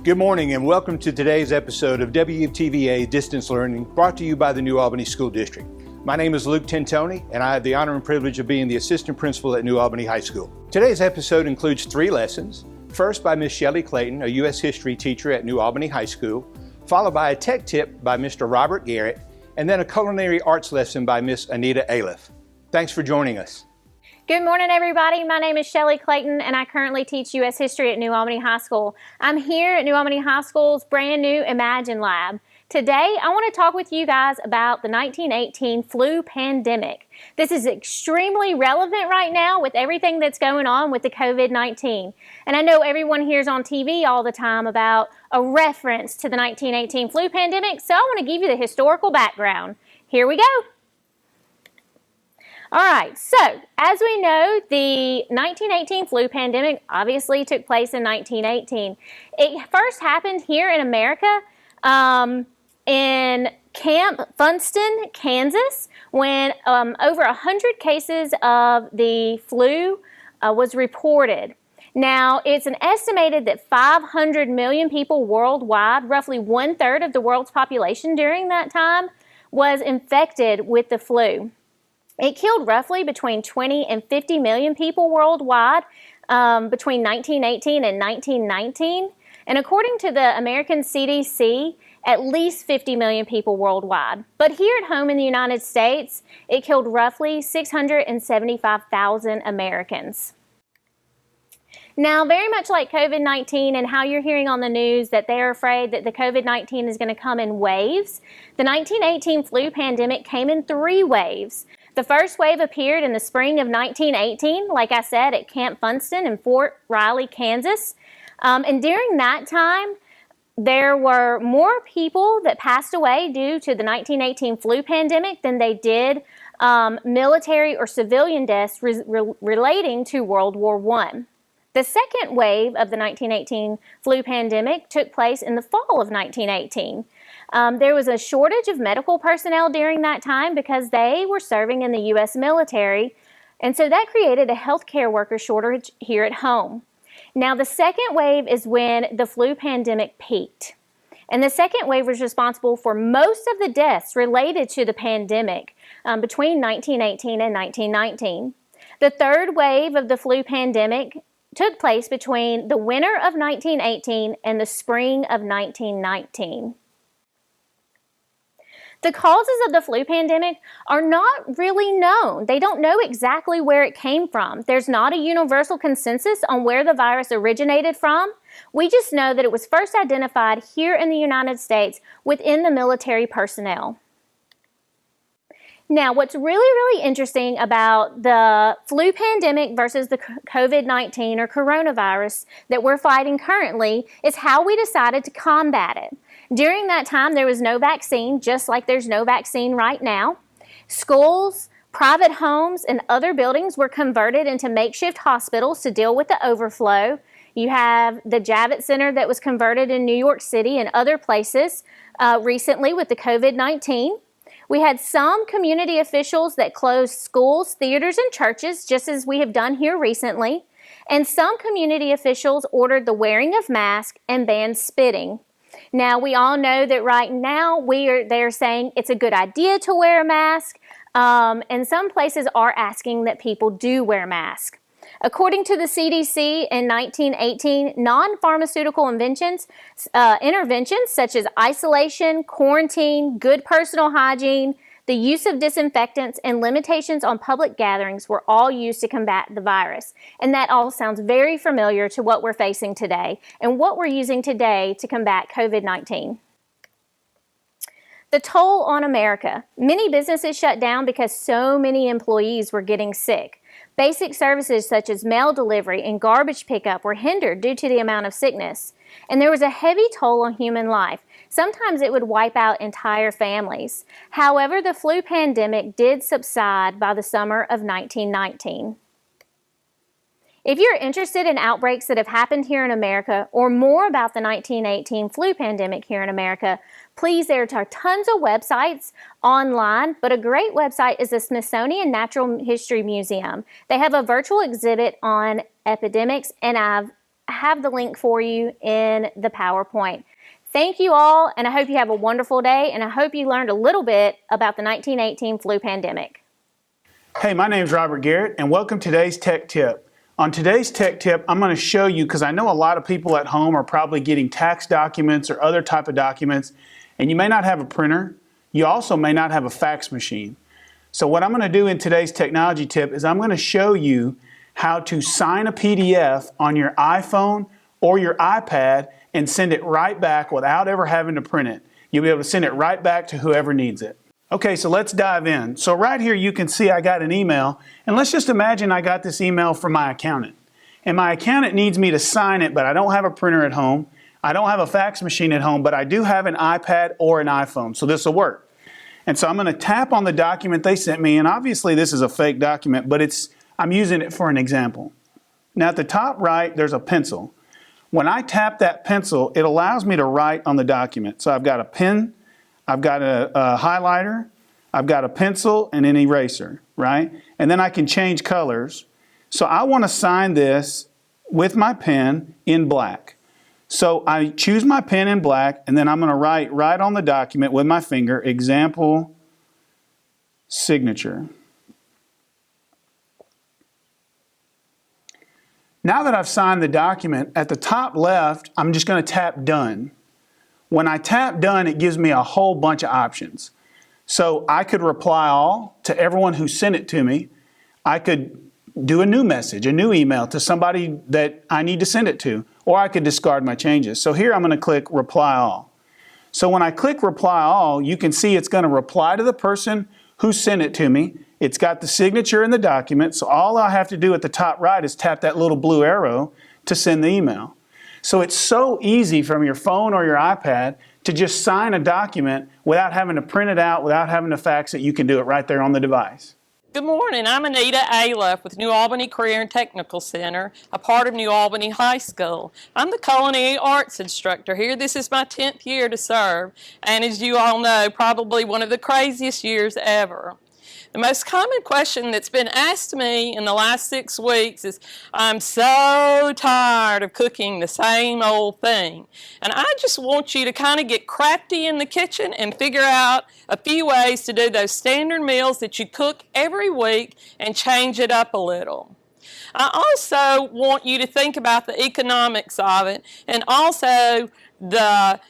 Good morning and welcome to today's episode of WTVA Distance Learning, brought to you by the New Albany School District. My name is Luke Tentoni, and I have the honor and privilege of being the assistant principal at New Albany High School. Today's episode includes 3 lessons. First by Ms. Shelley Clayton, a U.S. history teacher at New Albany High School, followed by a tech tip by Mr. Robert Garrett, and then a culinary arts lesson by Ms. Anita Aliff. Thanks for joining us. Good morning, everybody. My name is Shelley Clayton, and I currently teach U.S. History at New Albany High School. I'm here at New Albany High School's brand new Imagine Lab. Today, I want to talk with you guys about the 1918 flu pandemic. This is extremely relevant right now with everything that's going on with the COVID-19. And I know everyone hears on TV all the time about a reference to the 1918 flu pandemic, so I want to give you the historical background. Here we go. All right, so as we know, the 1918 flu pandemic obviously took place in 1918. It first happened here in America in Camp Funston, Kansas, when over 100 cases of the flu was reported. Now, it's an estimated that 500 million people worldwide, roughly 1/3 of the world's population during that time, was infected with the flu. It killed roughly between 20 and 50 million people worldwide between 1918 and 1919. And according to the American CDC, at least 50 million people worldwide. But here at home in the United States, it killed roughly 675,000 Americans. Now, very much like COVID-19 and how you're hearing on the news that they're afraid that the COVID-19 is going to come in waves, the 1918 flu pandemic came in 3 waves. The first wave appeared in the spring of 1918, like I said, at Camp Funston in Fort Riley, Kansas. And during that time, there were more people that passed away due to the 1918 flu pandemic than they did military or civilian deaths relating to World War I. The second wave of the 1918 flu pandemic took place in the fall of 1918. There was a shortage of medical personnel during that time because they were serving in the U.S. military, and so that created a healthcare worker shortage here at home. Now, the second wave is when the flu pandemic peaked, and the second wave was responsible for most of the deaths related to the pandemic between 1918 and 1919. The third wave of the flu pandemic took place between the winter of 1918 and the spring of 1919. The causes of the flu pandemic are not really known. They don't know exactly where it came from. There's not a universal consensus on where the virus originated from. We just know that it was first identified here in the United States within the military personnel. Now, what's really interesting about the flu pandemic versus the COVID-19 or coronavirus that we're fighting currently is how we decided to combat it. During that time, there was no vaccine, just like there's no vaccine right now. Schools, private homes, and other buildings were converted into makeshift hospitals to deal with the overflow. You have the Javits Center that was converted in New York City and other places recently with the COVID-19. We had some community officials that closed schools, theaters, and churches, just as we have done here recently. And some community officials ordered the wearing of masks and banned spitting. Now, we all know that right now they're saying it's a good idea to wear a mask, and some places are asking that people do wear masks. According to the CDC in 1918, non-pharmaceutical interventions such as isolation, quarantine, good personal hygiene, the use of disinfectants, and limitations on public gatherings were all used to combat the virus. And that all sounds very familiar to what we're facing today and what we're using today to combat COVID-19. The toll on America. Many businesses shut down because so many employees were getting sick. Basic services such as mail delivery and garbage pickup were hindered due to the amount of sickness. And there was a heavy toll on human life. Sometimes it would wipe out entire families. However, the flu pandemic did subside by the summer of 1919. If you're interested in outbreaks that have happened here in America or more about the 1918 flu pandemic here in America, please, there are tons of websites online, but a great website is the Smithsonian Natural History Museum. They have a virtual exhibit on epidemics, and I've have the link for you in the PowerPoint. Thank you all, and I hope you have a wonderful day, and I hope you learned a little bit about the 1918 flu pandemic. Hey, my name is Robert Garrett, and welcome to today's Tech Tip. On today's Tech Tip, I'm going to show you, because I know a lot of people at home are probably getting tax documents or other type of documents, and you may not have a printer. You also may not have a fax machine. So what I'm going to do in today's technology tip is I'm going to show you how to sign a PDF on your iPhone or your iPad and send it right back without ever having to print it. You'll be able to send it right back to whoever needs it. Okay, so let's dive in. So right here you can see I got an email, and let's just imagine I got this email from my accountant. And my accountant needs me to sign it, but I don't have a printer at home. I don't have a fax machine at home, but I do have an iPad or an iPhone, so this will work. And so I'm going to tap on the document they sent me, and obviously this is a fake document, but I'm using it for an example. Now at the top right, there's a pencil. When I tap that pencil, it allows me to write on the document. So I've got a pen, I've got a highlighter, I've got a pencil and an eraser, right? And then I can change colors. So I want to sign this with my pen in black. So I choose my pen in black, and then I'm going to write right on the document with my finger, example signature. Now that I've signed the document, at the top left, I'm just going to tap done. When I tap done, it gives me a whole bunch of options. So I could reply all to everyone who sent it to me. I could do a new message, a new email to somebody that I need to send it to, or I could discard my changes. So here I'm going to click reply all. So when I click reply all, you can see it's going to reply to the person who sent it to me. It's got the signature in the document, so all I have to do at the top right is tap that little blue arrow to send the email. So it's so easy from your phone or your iPad to just sign a document without having to print it out, without having to fax it. You can do it right there on the device. Good morning. I'm Anita Aliff with New Albany Career and Technical Center, a part of New Albany High School. I'm the culinary arts instructor here. This is my 10th year to serve, and as you all know, probably one of the craziest years ever. The most common question that's been asked to me in the last 6 weeks is, I'm so tired of cooking the same old thing. And I just want you to kind of get crafty in the kitchen and figure out a few ways to do those standard meals that you cook every week and change it up a little. I also want you to think about the economics of it, and also the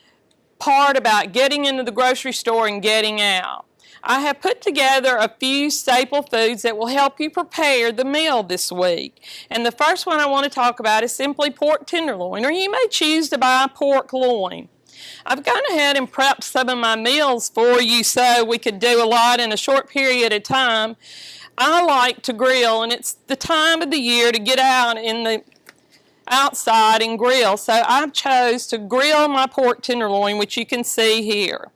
part about getting into the grocery store and getting out. I have put together a few staple foods that will help you prepare the meal this week. And the first one I want to talk about is simply pork tenderloin, or you may choose to buy pork loin. I've gone ahead and prepped some of my meals for you so we could do a lot in a short period of time. I like to grill, and it's the time of the year to get out in the outside and grill. So I chose to grill my pork tenderloin, which you can see here.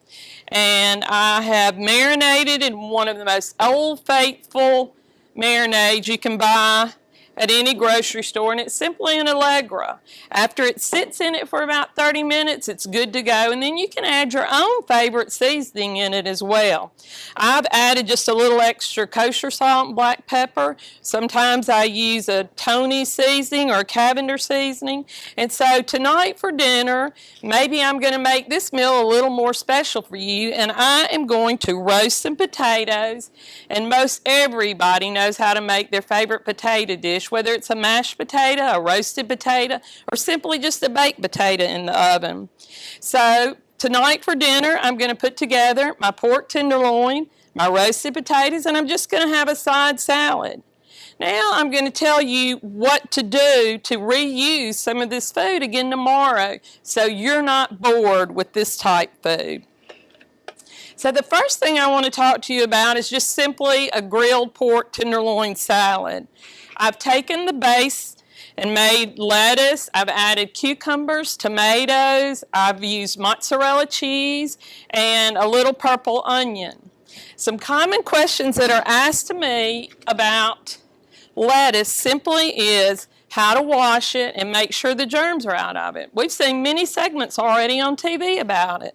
And I have marinated in one of the most old faithful marinades you can buy at any grocery store, and it's simply an Allegra. After it sits in it for about 30 minutes, it's good to go, and then you can add your own favorite seasoning in it as well. I've added just a little extra kosher salt and black pepper. Sometimes I use a Tony seasoning or a Cavender seasoning. And so tonight for dinner, maybe I'm going to make this meal a little more special for you, and I am going to roast some potatoes. And most everybody knows how to make their favorite potato dish, whether it's a mashed potato, a roasted potato, or simply just a baked potato in the oven. So tonight for dinner, I'm going to put together my pork tenderloin, my roasted potatoes, and I'm just going to have a side salad. Now I'm going to tell you what to do to reuse some of this food again tomorrow, so you're not bored with this type food. So the first thing I want to talk to you about is just simply a grilled pork tenderloin salad. I've taken the base and made lettuce. I've added cucumbers, tomatoes. I've used mozzarella cheese and a little purple onion. Some common questions that are asked to me about lettuce simply is how to wash it and make sure the germs are out of it. We've seen many segments already on TV about it.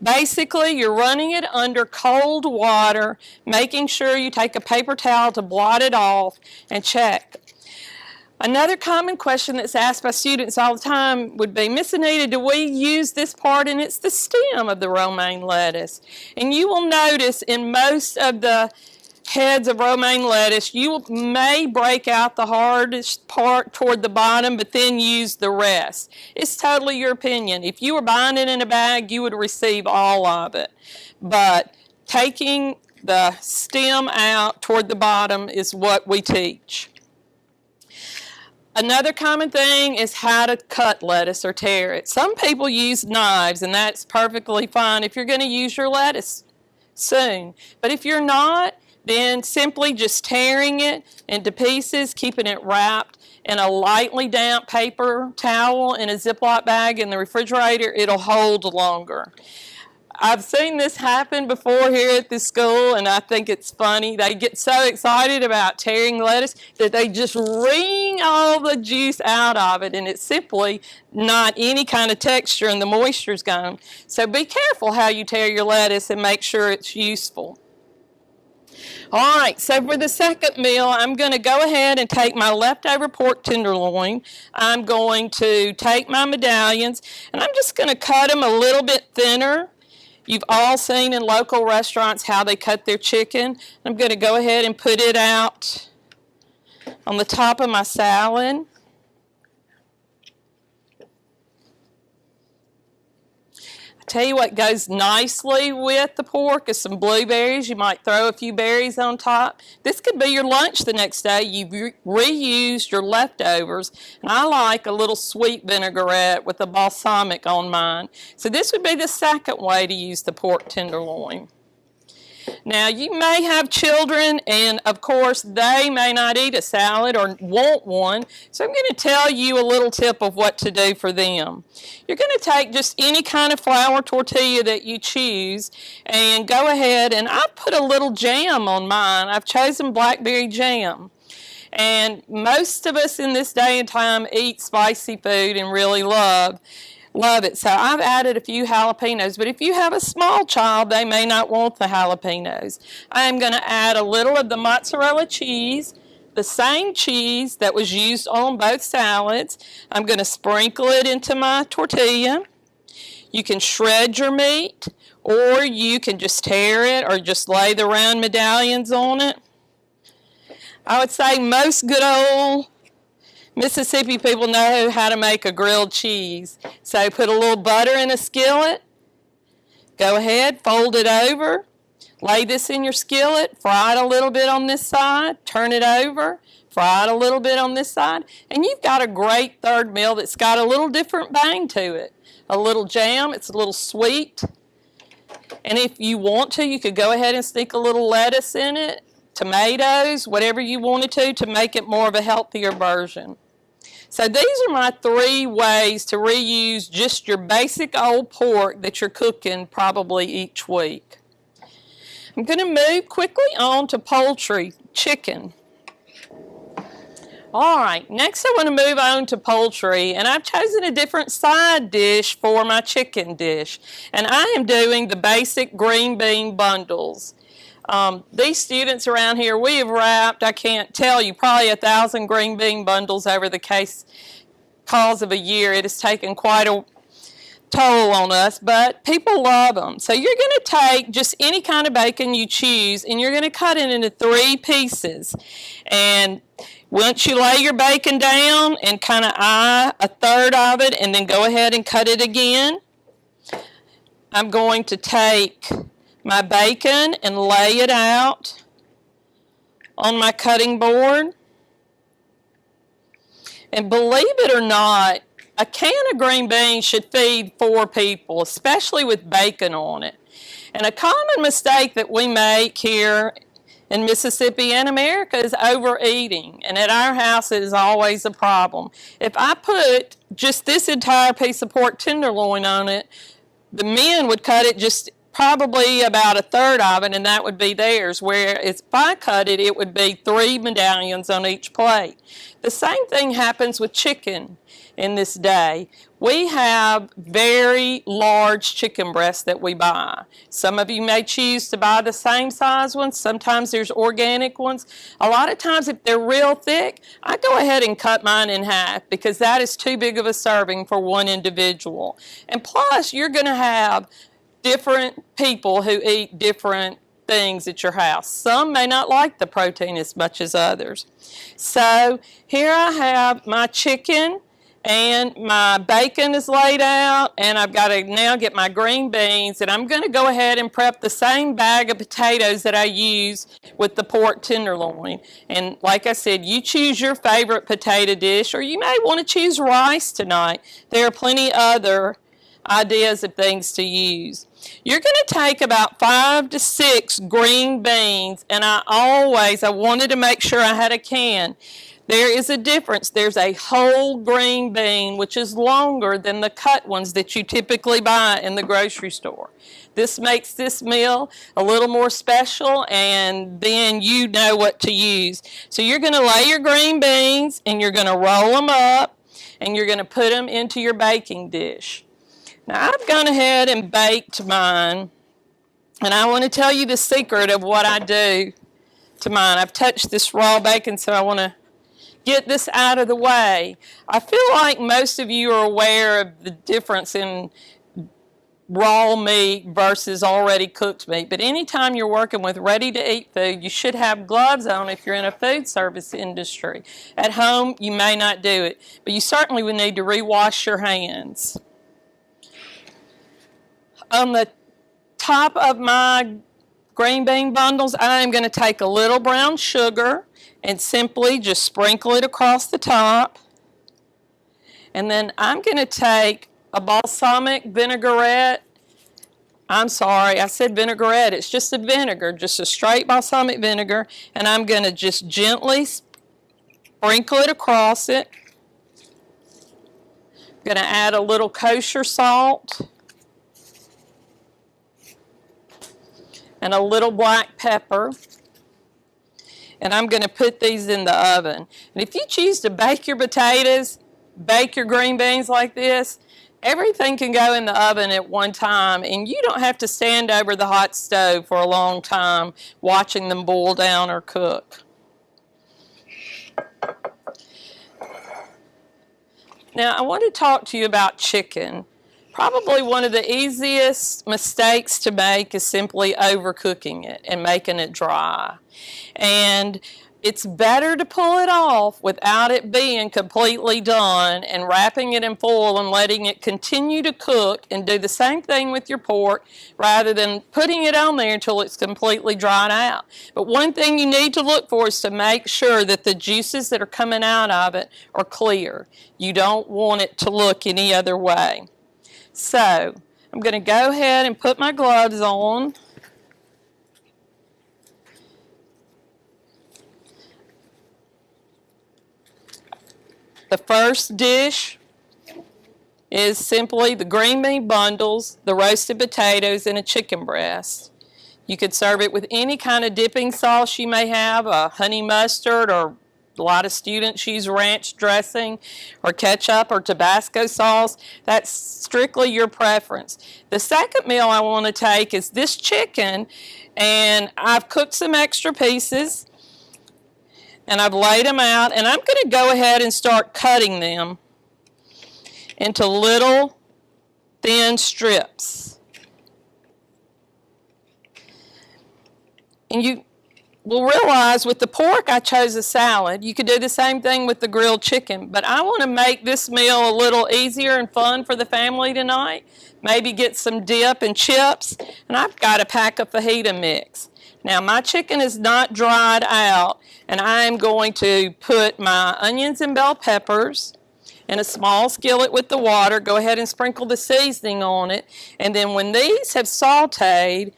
Basically, you're running it under cold water, making sure you take a paper towel to blot it off and check. Another common question that's asked by students all the time would be, Miss Anita, do we use this part? And it's the stem of the romaine lettuce. And you will notice in most of the heads of romaine lettuce, you may break out the hardest part toward the bottom, but then use the rest. It's totally your opinion. If you were buying it in a bag, you would receive all of it. But taking the stem out toward the bottom is what we teach. Another common thing is how to cut lettuce or tear it. Some people use knives, and that's perfectly fine if you're going to use your lettuce soon. But if you're not, then simply just tearing it into pieces, keeping it wrapped in a lightly damp paper towel in a Ziploc bag in the refrigerator, it'll hold longer. I've seen this happen before here at the school, and I think it's funny. They get so excited about tearing lettuce that they just wring all the juice out of it, and it's simply not any kind of texture, and the moisture's gone. So be careful how you tear your lettuce and make sure it's useful. All right, so for the second meal, I'm going to go ahead and take my leftover pork tenderloin. I'm going to take my medallions, and I'm just going to cut them a little bit thinner. You've all seen in local restaurants how they cut their chicken. I'm going to go ahead and put it out on the top of my salad. Tell you what goes nicely with the pork is some blueberries. You might throw a few berries on top. This could be your lunch the next day. You've reused your leftovers. And I like a little sweet vinaigrette with a balsamic on mine. So this would be the second way to use the pork tenderloin. Now, you may have children, and of course, they may not eat a salad or want one, so I'm going to tell you a little tip of what to do for them. You're going to take just any kind of flour tortilla that you choose and go ahead, and I put a little jam on mine. I've chosen blackberry jam. And most of us in this day and time eat spicy food and really love it. So I've added a few jalapenos, but if you have a small child, they may not want the jalapenos. I'm going to add a little of the mozzarella cheese, the same cheese that was used on both salads. I'm going to sprinkle it into my tortilla. You can shred your meat, or you can just tear it or just lay the round medallions on it. I would say most good old Mississippi people know how to make a grilled cheese. So put a little butter in a skillet. Go ahead, fold it over. Lay this in your skillet. Fry it a little bit on this side. Turn it over. Fry it a little bit on this side. And you've got a great third meal that's got a little different bang to it. A little jam. It's a little sweet. And if you want to, you could go ahead and stick a little lettuce in it. Tomatoes, whatever you wanted to make it more of a healthier version. So these are my 3 ways to reuse just your basic old pork that you're cooking probably each week. I'm going to move quickly on to poultry, chicken. All right, next I want to move on to poultry, and I've chosen a different side dish for my chicken dish. And I am doing the basic green bean bundles. These students around here, we have wrapped, I can't tell you, probably 1,000 green bean bundles over the cause of a year. It has taken quite a toll on us, but people love them. So you're going to take just any kind of bacon you choose, and you're going to cut it into 3 pieces. And once you lay your bacon down and kind of eye a third of it, and then go ahead and cut it again, I'm going to take my bacon and lay it out on my cutting board. And believe it or not, a can of green beans should feed 4 people, especially with bacon on it. And a common mistake that we make here in Mississippi and America is overeating. And at our house, it is always a problem. If I put just this entire piece of pork tenderloin on it, the men would cut it just probably about a third of it, and that would be theirs. Where if I cut it, it would be 3 medallions on each plate. The same thing happens with chicken in this day. We have very large chicken breasts that we buy. Some of you may choose to buy the same size ones. Sometimes there's organic ones. A lot of times if they're real thick, I go ahead and cut mine in half because that is too big of a serving for one individual. And plus, you're going to have different people who eat different things at your house. Some may not like the protein as much as others. So here I have my chicken and my bacon is laid out, and I've got to now get my green beans, and I'm going to go ahead and prep the same bag of potatoes that I use with the pork tenderloin. And like I said, you choose your favorite potato dish, or you may want to choose rice tonight. There are plenty other ideas of things to use. You're going to take about 5 to 6 green beans, and I wanted to make sure I had a can. There is a difference. There's a whole green bean, which is longer than the cut ones that you typically buy in the grocery store. This makes this meal a little more special, and then you know what to use. So you're going to lay your green beans, and you're going to roll them up, and you're going to put them into your baking dish. Now, I've gone ahead and baked mine, and I want to tell you the secret of what I do to mine. I've touched this raw bacon, so I want to get this out of the way. I feel like most of you are aware of the difference in raw meat versus already cooked meat, but anytime you're working with ready-to-eat food, you should have gloves on if you're in a food service industry. At home, you may not do it, but you certainly would need to rewash your hands. On the top of my green bean bundles, I am going to take a little brown sugar and simply just sprinkle it across the top. And then I'm going to take a balsamic vinaigrette. I'm sorry, I said vinaigrette. It's just a vinegar, just a straight balsamic vinegar. And I'm going to just gently sprinkle it across it. I'm going to add a little kosher salt and a little black pepper. And I'm going to put these in the oven. And if you choose to bake your potatoes, bake your green beans like this, everything can go in the oven at one time, and you don't have to stand over the hot stove for a long time watching them boil down or cook. Now, I want to talk to you about chicken. Probably one of the easiest mistakes to make is simply overcooking it and making it dry. And it's better to pull it off without it being completely done and wrapping it in foil and letting it continue to cook, and do the same thing with your pork rather than putting it on there until it's completely dried out. But one thing you need to look for is to make sure that the juices that are coming out of it are clear. You don't want it to look any other way. So, I'm going to go ahead and put my gloves on. The first dish is simply the green bean bundles, the roasted potatoes, and a chicken breast. You could serve it with any kind of dipping sauce you may have, a honey mustard, or a lot of students use ranch dressing or ketchup or Tabasco sauce. That's strictly your preference. The second meal I want to take is this chicken, and I've cooked some extra pieces, and I've laid them out, and I'm going to go ahead and start cutting them into little thin strips. And you will realize with the pork I chose a salad. You could do the same thing with the grilled chicken, but I want to make this meal a little easier and fun for the family tonight. Maybe get some dip and chips, and I've got a pack of fajita mix. Now my chicken is not dried out, and I'm going to put my onions and bell peppers in a small skillet with the water. Go ahead and sprinkle the seasoning on it, and then when these have sauteed,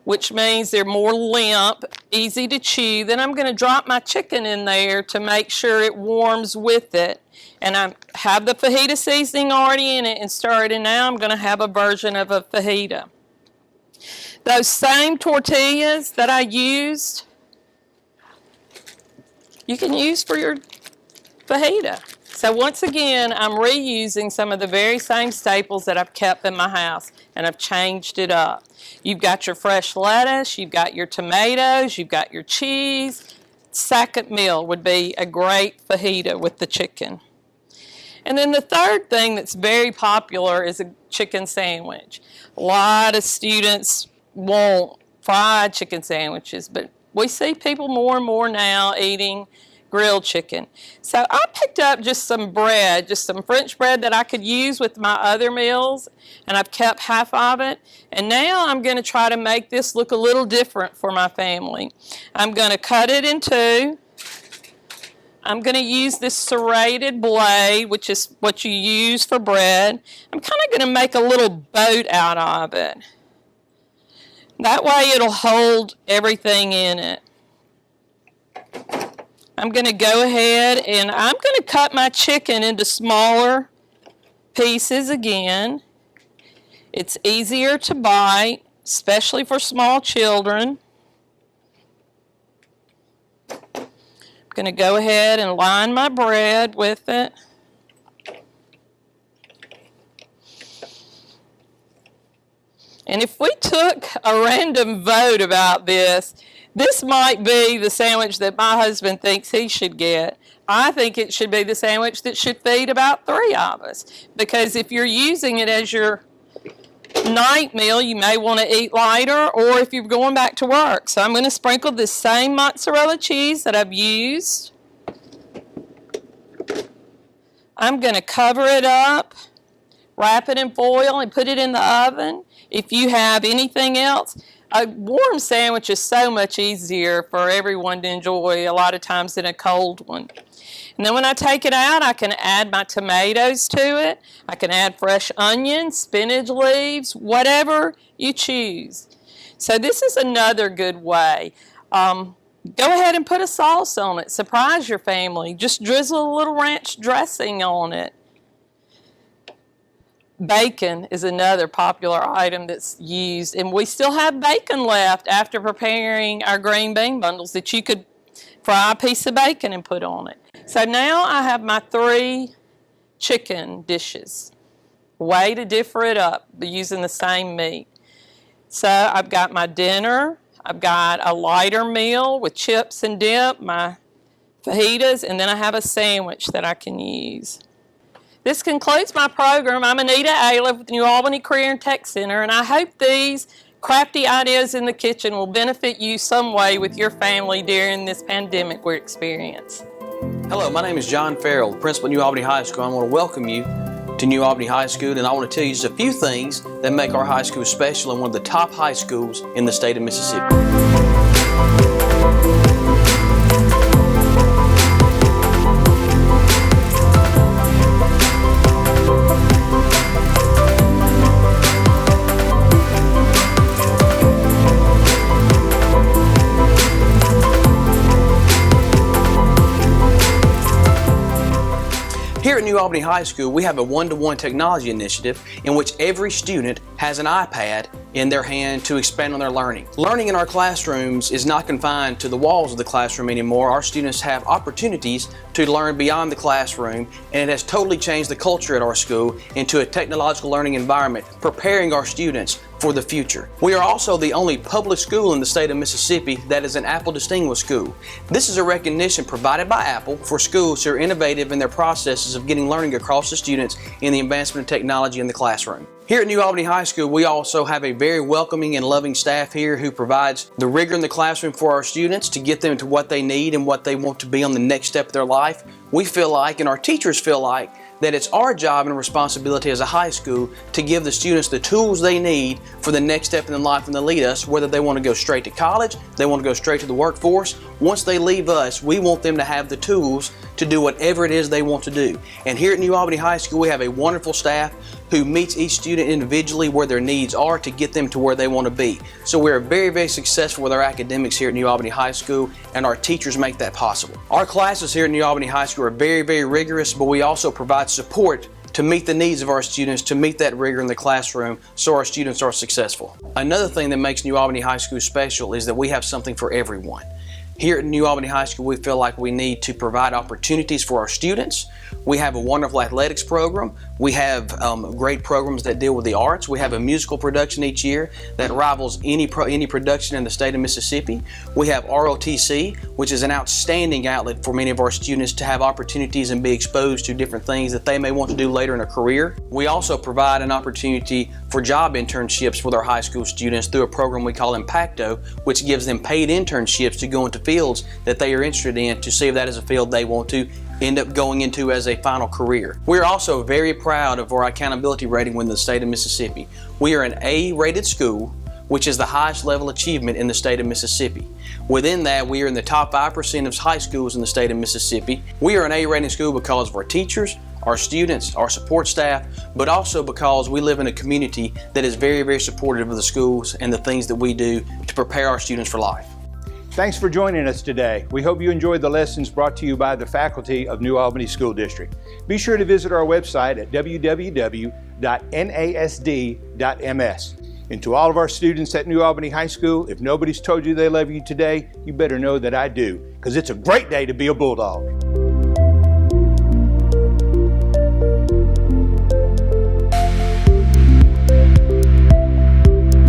which means they're more limp, easy to chew, then I'm going to drop my chicken in there to make sure it warms with it. And I have the fajita seasoning already in it and stirred, and now I'm going to have a version of a fajita. Those same tortillas that I used, you can use for your fajita. So once again, I'm reusing some of the very same staples that I've kept in my house, and I've changed it up. You've got your fresh lettuce, you've got your tomatoes, you've got your cheese. Second meal would be a great fajita with the chicken. And then the third thing that's very popular is a chicken sandwich. A lot of students want fried chicken sandwiches, but we see people more and more now eating grilled chicken. So I picked up just some bread, just some French bread that I could use with my other meals, and I've kept half of it. And now I'm going to try to make this look a little different for my family. I'm going to cut it in two. I'm going to use this serrated blade, which is what you use for bread. I'm kind of going to make a little boat out of it. That way it'll hold everything in it. I'm going to go ahead and I'm going to cut my chicken into smaller pieces again. It's easier to bite, especially for small children. I'm going to go ahead and line my bread with it. And if we took a random vote about this, this might be the sandwich that my husband thinks he should get. I think it should be the sandwich that should feed about 3 of us. Because if you're using it as your night meal, you may want to eat lighter, or if you're going back to work. So I'm going to sprinkle this same mozzarella cheese that I've used. I'm going to cover it up, wrap it in foil, and put it in the oven. If you have anything else, a warm sandwich is so much easier for everyone to enjoy a lot of times than a cold one. And then when I take it out, I can add my tomatoes to it. I can add fresh onions, spinach leaves, whatever you choose. So this is another good way. Go ahead and put a sauce on it. Surprise your family. Just drizzle a little ranch dressing on it. Bacon is another popular item that's used, and we still have bacon left after preparing our green bean bundles that you could fry a piece of bacon and put on it. So now I have my 3 chicken dishes. Way to differ it up using the same meat. So I've got my dinner, I've got a lighter meal with chips and dip, my fajitas, and then I have a sandwich that I can use. This concludes my program. I'm Anita Ayla with the New Albany Career and Tech Center, and I hope these crafty ideas in the kitchen will benefit you some way with your family during this pandemic we're experiencing. Hello, my name is John Farrell, principal at New Albany High School. I want to welcome you to New Albany High School, and I want to tell you just a few things that make our high school special and one of the top high schools in the state of Mississippi. Here at New Albany High School, we have a one-to-one technology initiative in which every student has an iPad in their hand to expand on their learning. Learning in our classrooms is not confined to the walls of the classroom anymore. Our students have opportunities to learn beyond the classroom, and it has totally changed the culture at our school into a technological learning environment, preparing our students for the future. We are also the only public school in the state of Mississippi that is an Apple Distinguished School. This is a recognition provided by Apple for schools who are innovative in their processes of getting learning across to students in the advancement of technology in the classroom. Here at New Albany High School, we also have a very welcoming and loving staff here who provides the rigor in the classroom for our students to get them to what they need and what they want to be on the next step of their life. We feel like, and our teachers feel like, that it's our job and responsibility as a high school to give the students the tools they need for the next step in their life and to lead us, whether they want to go straight to college, they want to go straight to the workforce. Once they leave us, we want them to have the tools to do whatever it is they want to do. And here at New Albany High School, we have a wonderful staff who meets each student individually where their needs are to get them to where they want to be. So we're very, very successful with our academics here at New Albany High School, and our teachers make that possible. Our classes here at New Albany High School are very, very rigorous, but we also provide support to meet the needs of our students, to meet that rigor in the classroom so our students are successful. Another thing that makes New Albany High School special is that we have something for everyone. Here at New Albany High School, we feel like we need to provide opportunities for our students. We have a wonderful athletics program. We have great programs that deal with the arts. We have a musical production each year that rivals any production in the state of Mississippi. We have ROTC, which is an outstanding outlet for many of our students to have opportunities and be exposed to different things that they may want to do later in a career. We also provide an opportunity for job internships with our high school students through a program we call Impacto, which gives them paid internships to go into fields that they are interested in to see if that is a field they want to end up going into as a final career. We're also very proud of our accountability rating within the state of Mississippi. We are an A-rated school, which is the highest level achievement in the state of Mississippi. Within that, we are in the top 5% of high schools in the state of Mississippi. We are an A-rated school because of our teachers, our students, our support staff, but also because we live in a community that is very, very supportive of the schools and the things that we do to prepare our students for life. Thanks for joining us today. We hope you enjoyed the lessons brought to you by the faculty of New Albany School District. Be sure to visit our website at www.nasd.ms. And to all of our students at New Albany High School, if nobody's told you they love you today, you better know that I do, because it's a great day to be a Bulldog.